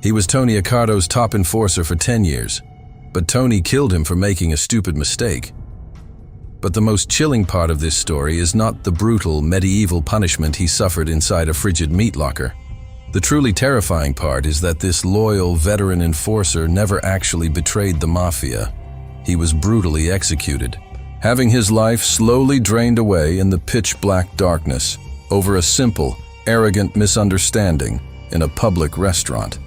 He was Tony Accardo's top enforcer for 10 years, but Tony killed him for making a stupid mistake. But the most chilling part of this story is not the brutal, medieval punishment he suffered inside a frigid meat locker. The truly terrifying part is that this loyal, veteran enforcer never actually betrayed the mafia. He was brutally executed, having his life slowly drained away in the pitch-black darkness over a simple, arrogant misunderstanding in a public restaurant.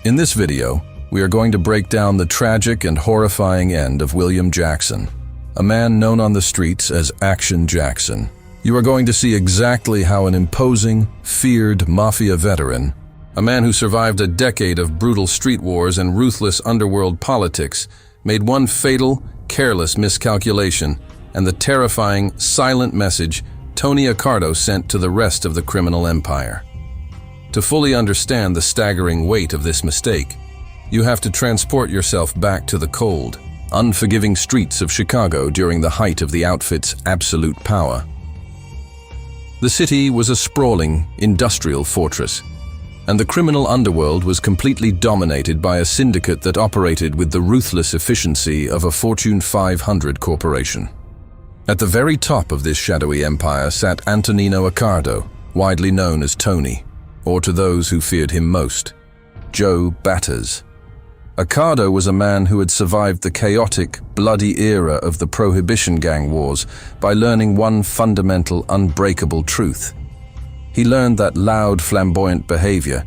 In this video, we are going to break down the tragic and horrifying end of William Jackson, a man known on the streets as Action Jackson. You are going to see exactly how an imposing, feared mafia veteran, a man who survived a decade of brutal street wars and ruthless underworld politics, made one fatal, careless miscalculation and the terrifying, silent message Tony Accardo sent to the rest of the criminal empire. To fully understand the staggering weight of this mistake, you have to transport yourself back to the cold, unforgiving streets of Chicago during the height of the outfit's absolute power. The city was a sprawling, industrial fortress, and the criminal underworld was completely dominated by a syndicate that operated with the ruthless efficiency of a Fortune 500 corporation. At the very top of this shadowy empire sat Antonino Accardo, widely known as Tony, or to those who feared him most, Joe Batters. Accardo was a man who had survived the chaotic, bloody era of the Prohibition gang wars by learning one fundamental, unbreakable truth. He learned that loud, flamboyant behavior,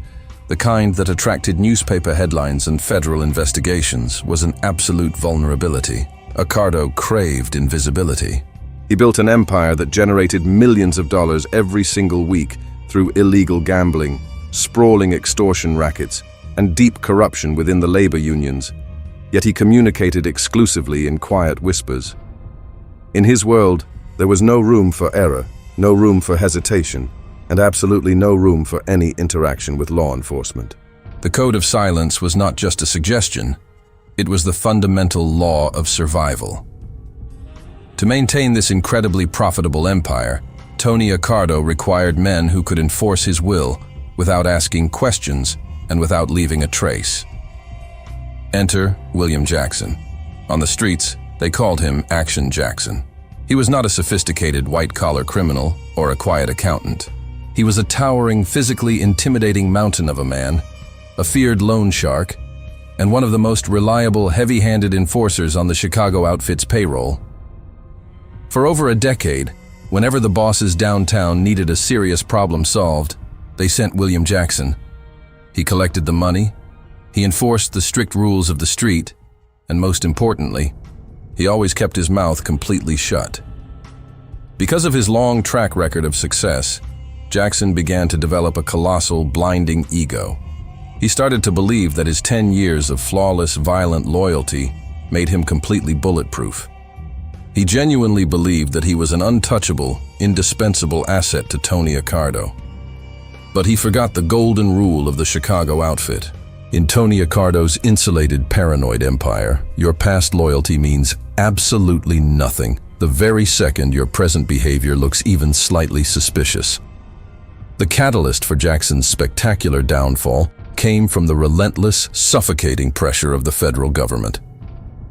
the kind that attracted newspaper headlines and federal investigations, was an absolute vulnerability. Accardo craved invisibility. He built an empire that generated millions of dollars every single week through illegal gambling, sprawling extortion rackets, and deep corruption within the labor unions. Yet he communicated exclusively in quiet whispers. In his world, there was no room for error, no room for hesitation, and absolutely no room for any interaction with law enforcement. The code of silence was not just a suggestion, it was the fundamental law of survival. To maintain this incredibly profitable empire, Tony Accardo required men who could enforce his will without asking questions and without leaving a trace. Enter William Jackson. On the streets, they called him Action Jackson. He was not a sophisticated white-collar criminal or a quiet accountant. He was a towering, physically intimidating mountain of a man, a feared loan shark, and one of the most reliable, heavy-handed enforcers on the Chicago outfit's payroll. For over a decade, whenever the bosses downtown needed a serious problem solved, they sent William Jackson. He collected the money, he enforced the strict rules of the street, and most importantly, he always kept his mouth completely shut. Because of his long track record of success, Jackson began to develop a colossal, blinding ego. He started to believe that his 10 years of flawless, violent loyalty made him completely bulletproof. He genuinely believed that he was an untouchable, indispensable asset to Tony Accardo. But he forgot the golden rule of the Chicago outfit. In Tony Accardo's insulated, paranoid empire, your past loyalty means absolutely nothing the very second your present behavior looks even slightly suspicious. The catalyst for Jackson's spectacular downfall came from the relentless, suffocating pressure of the federal government.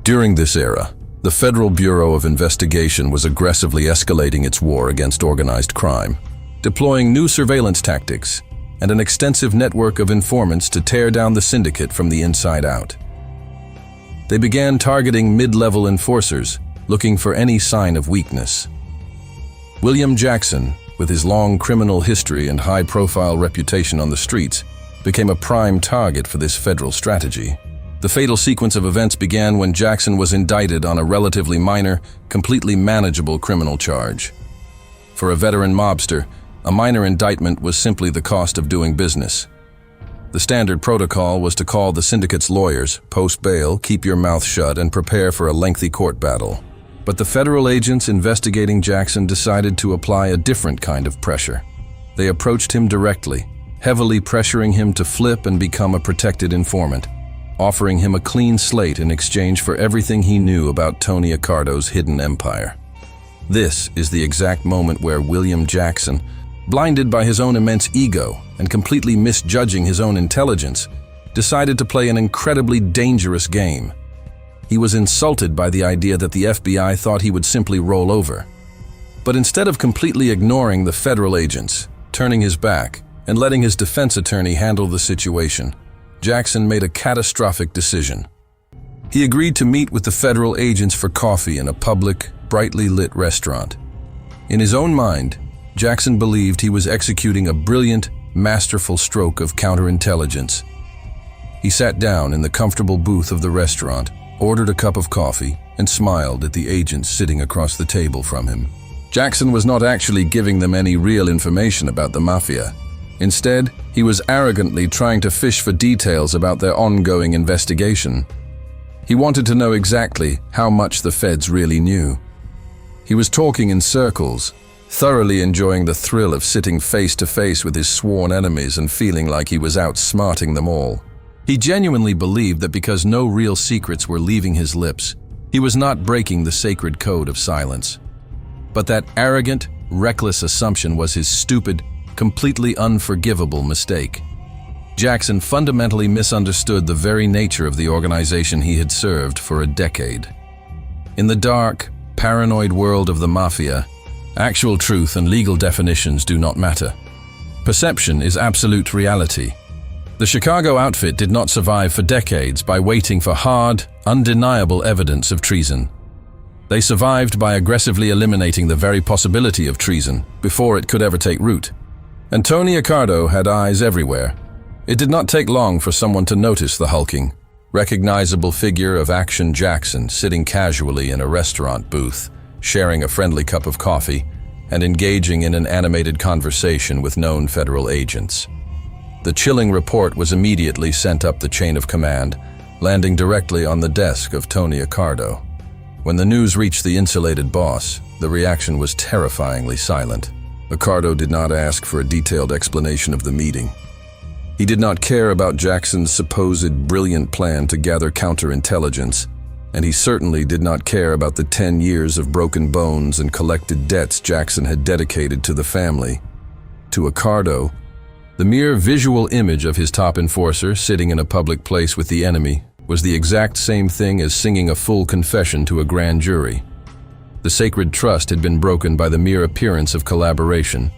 During this era, the Federal Bureau of Investigation was aggressively escalating its war against organized crime, deploying new surveillance tactics and an extensive network of informants to tear down the syndicate from the inside out. They began targeting mid-level enforcers, looking for any sign of weakness. William Jackson, with his long criminal history and high-profile reputation on the streets, became a prime target for this federal strategy. The fatal sequence of events began when Jackson was indicted on a relatively minor, completely manageable criminal charge. For a veteran mobster, a minor indictment was simply the cost of doing business. The standard protocol was to call the syndicate's lawyers, post bail, keep your mouth shut, and prepare for a lengthy court battle. But the federal agents investigating Jackson decided to apply a different kind of pressure. They approached him directly, heavily pressuring him to flip and become a protected informant, offering him a clean slate in exchange for everything he knew about Tony Accardo's hidden empire. This is the exact moment where William Jackson, blinded by his own immense ego and completely misjudging his own intelligence, decided to play an incredibly dangerous game. He was insulted by the idea that the FBI thought he would simply roll over. But instead of completely ignoring the federal agents, turning his back, and letting his defense attorney handle the situation, Jackson made a catastrophic decision. He agreed to meet with the federal agents for coffee in a public, brightly lit restaurant. In his own mind, Jackson believed he was executing a brilliant, masterful stroke of counterintelligence. He sat down in the comfortable booth of the restaurant, ordered a cup of coffee, and smiled at the agents sitting across the table from him. Jackson was not actually giving them any real information about the mafia. Instead, he was arrogantly trying to fish for details about their ongoing investigation. He wanted to know exactly how much the feds really knew. He was talking in circles, thoroughly enjoying the thrill of sitting face to face with his sworn enemies and feeling like he was outsmarting them all. He genuinely believed that because no real secrets were leaving his lips, he was not breaking the sacred code of silence. But that arrogant, reckless assumption was his stupid, completely unforgivable mistake. Jackson fundamentally misunderstood the very nature of the organization he had served for a decade. In the dark, paranoid world of the mafia, actual truth and legal definitions do not matter. Perception is absolute reality. The Chicago outfit did not survive for decades by waiting for hard, undeniable evidence of treason. They survived by aggressively eliminating the very possibility of treason before it could ever take root. And Tony Accardo had eyes everywhere. It did not take long for someone to notice the hulking, recognizable figure of Action Jackson sitting casually in a restaurant booth, sharing a friendly cup of coffee, and engaging in an animated conversation with known federal agents. The chilling report was immediately sent up the chain of command, landing directly on the desk of Tony Accardo. When the news reached the insulated boss, the reaction was terrifyingly silent. Accardo did not ask for a detailed explanation of the meeting. He did not care about Jackson's supposed brilliant plan to gather counterintelligence, and he certainly did not care about the 10 years of broken bones and collected debts Jackson had dedicated to the family. To Accardo, the mere visual image of his top enforcer sitting in a public place with the enemy was the exact same thing as singing a full confession to a grand jury. The sacred trust had been broken by the mere appearance of collaboration.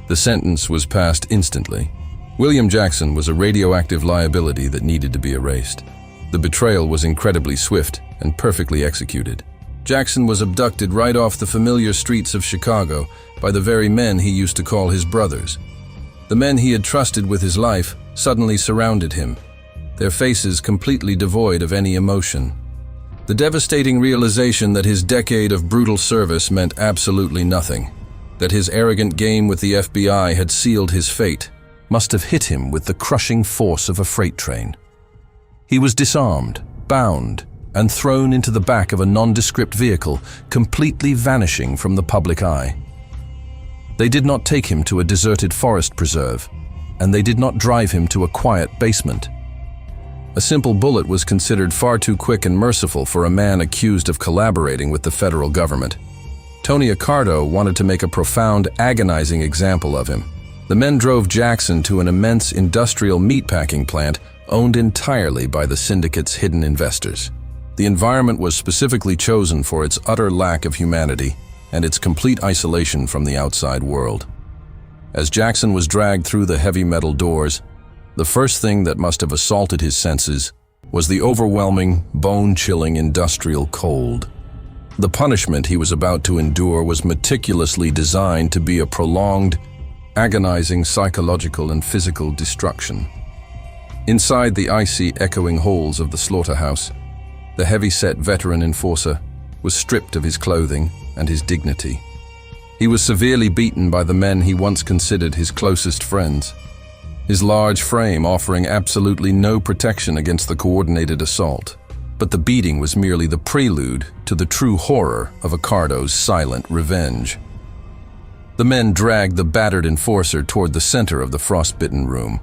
The sentence was passed instantly. William Jackson was a radioactive liability that needed to be erased. The betrayal was incredibly swift and perfectly executed. Jackson was abducted right off the familiar streets of Chicago by the very men he used to call his brothers. The men he had trusted with his life suddenly surrounded him, their faces completely devoid of any emotion. The devastating realization that his decade of brutal service meant absolutely nothing, that his arrogant game with the FBI had sealed his fate, must have hit him with the crushing force of a freight train. He was disarmed, bound, and thrown into the back of a nondescript vehicle, completely vanishing from the public eye. They did not take him to a deserted forest preserve, and they did not drive him to a quiet basement. A simple bullet was considered far too quick and merciful for a man accused of collaborating with the federal government. Tony Accardo wanted to make a profound, agonizing example of him. The men drove Jackson to an immense industrial meatpacking plant owned entirely by the syndicate's hidden investors. The environment was specifically chosen for its utter lack of humanity and its complete isolation from the outside world. As Jackson was dragged through the heavy metal doors, the first thing that must have assaulted his senses was the overwhelming, bone-chilling industrial cold. The punishment he was about to endure was meticulously designed to be a prolonged, agonizing psychological and physical destruction. Inside the icy, echoing halls of the slaughterhouse, the heavy-set veteran enforcer was stripped of his clothing and his dignity. He was severely beaten by the men he once considered his closest friends, his large frame offering absolutely no protection against the coordinated assault. But the beating was merely the prelude to the true horror of Accardo's silent revenge. The men dragged the battered enforcer toward the center of the frostbitten room.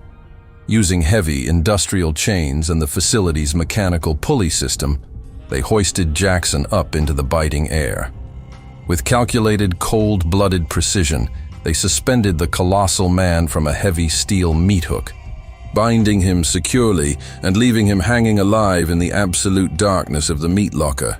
Using heavy industrial chains and the facility's mechanical pulley system, they hoisted Jackson up into the biting air. With calculated, cold-blooded precision, They suspended the colossal man from a heavy steel meat hook, binding him securely and leaving him hanging alive in the absolute darkness of the meat locker.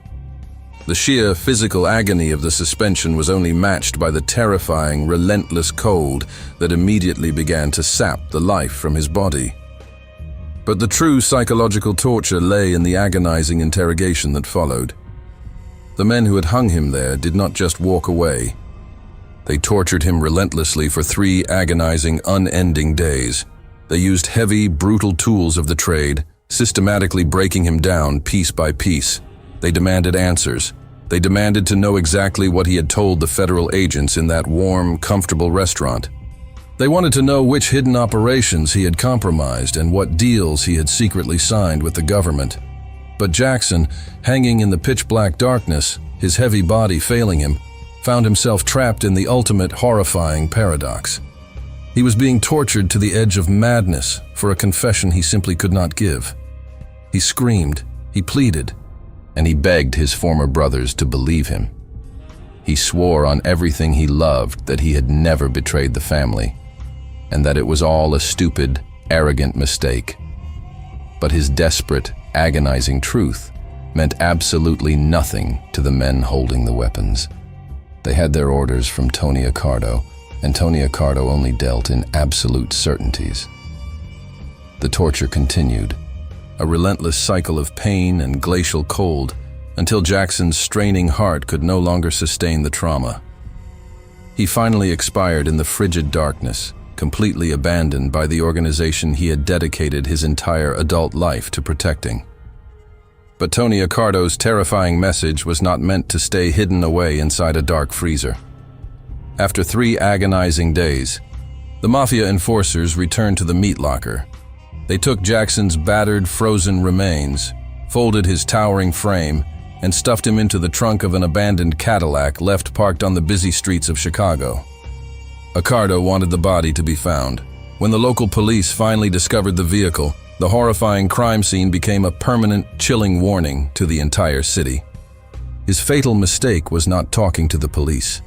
The sheer physical agony of the suspension was only matched by the terrifying, relentless cold that immediately began to sap the life from his body. But the true psychological torture lay in the agonizing interrogation that followed. The men who had hung him there did not just walk away. They tortured him relentlessly for 3 agonizing, unending days. They used heavy, brutal tools of the trade, systematically breaking him down piece by piece. They demanded answers. They demanded to know exactly what he had told the federal agents in that warm, comfortable restaurant. They wanted to know which hidden operations he had compromised and what deals he had secretly signed with the government. But Jackson, hanging in the pitch-black darkness, his heavy body failing him, found himself trapped in the ultimate horrifying paradox. He was being tortured to the edge of madness for a confession he simply could not give. He screamed, he pleaded, and he begged his former brothers to believe him. He swore on everything he loved that he had never betrayed the family, and that it was all a stupid, arrogant mistake. But his desperate, agonizing truth meant absolutely nothing to the men holding the weapons. They had their orders from Tony Accardo, and Tony Accardo only dealt in absolute certainties. The torture continued, a relentless cycle of pain and glacial cold, until Jackson's straining heart could no longer sustain the trauma. He finally expired in the frigid darkness, completely abandoned by the organization he had dedicated his entire adult life to protecting. But Tony Accardo's terrifying message was not meant to stay hidden away inside a dark freezer. After 3 agonizing days, the Mafia enforcers returned to the meat locker. They took Jackson's battered, frozen remains, folded his towering frame, and stuffed him into the trunk of an abandoned Cadillac left parked on the busy streets of Chicago. Accardo wanted the body to be found. When the local police finally discovered the vehicle, the horrifying crime scene became a permanent, chilling warning to the entire city. His fatal mistake was not talking to the police.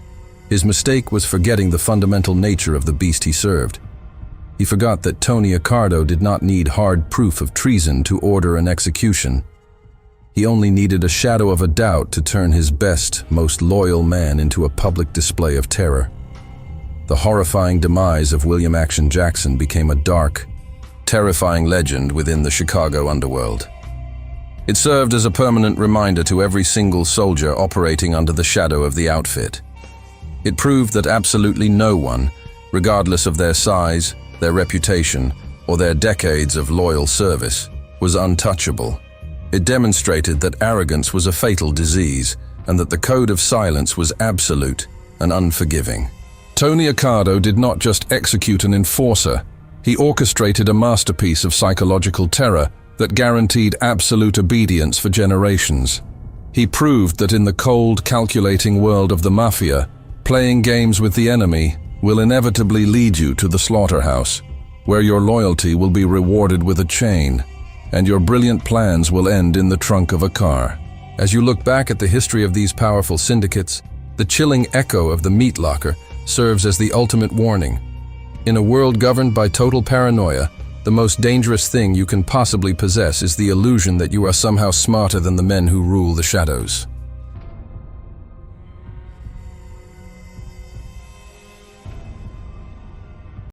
His mistake was forgetting the fundamental nature of the beast he served. He forgot that Tony Accardo did not need hard proof of treason to order an execution. He only needed a shadow of a doubt to turn his best, most loyal man into a public display of terror. The horrifying demise of William Action Jackson became a dark, terrifying legend within the Chicago underworld. It served as a permanent reminder to every single soldier operating under the shadow of the outfit. It proved that absolutely no one, regardless of their size, their reputation, or their decades of loyal service, was untouchable. It demonstrated that arrogance was a fatal disease and that the code of silence was absolute and unforgiving. Tony Accardo did not just execute an enforcer, he orchestrated a masterpiece of psychological terror that guaranteed absolute obedience for generations. He proved that in the cold, calculating world of the Mafia, playing games with the enemy will inevitably lead you to the slaughterhouse, where your loyalty will be rewarded with a chain, and your brilliant plans will end in the trunk of a car. As you look back at the history of these powerful syndicates, the chilling echo of the meat locker serves as the ultimate warning. In a world governed by total paranoia, the most dangerous thing you can possibly possess is the illusion that you are somehow smarter than the men who rule the shadows.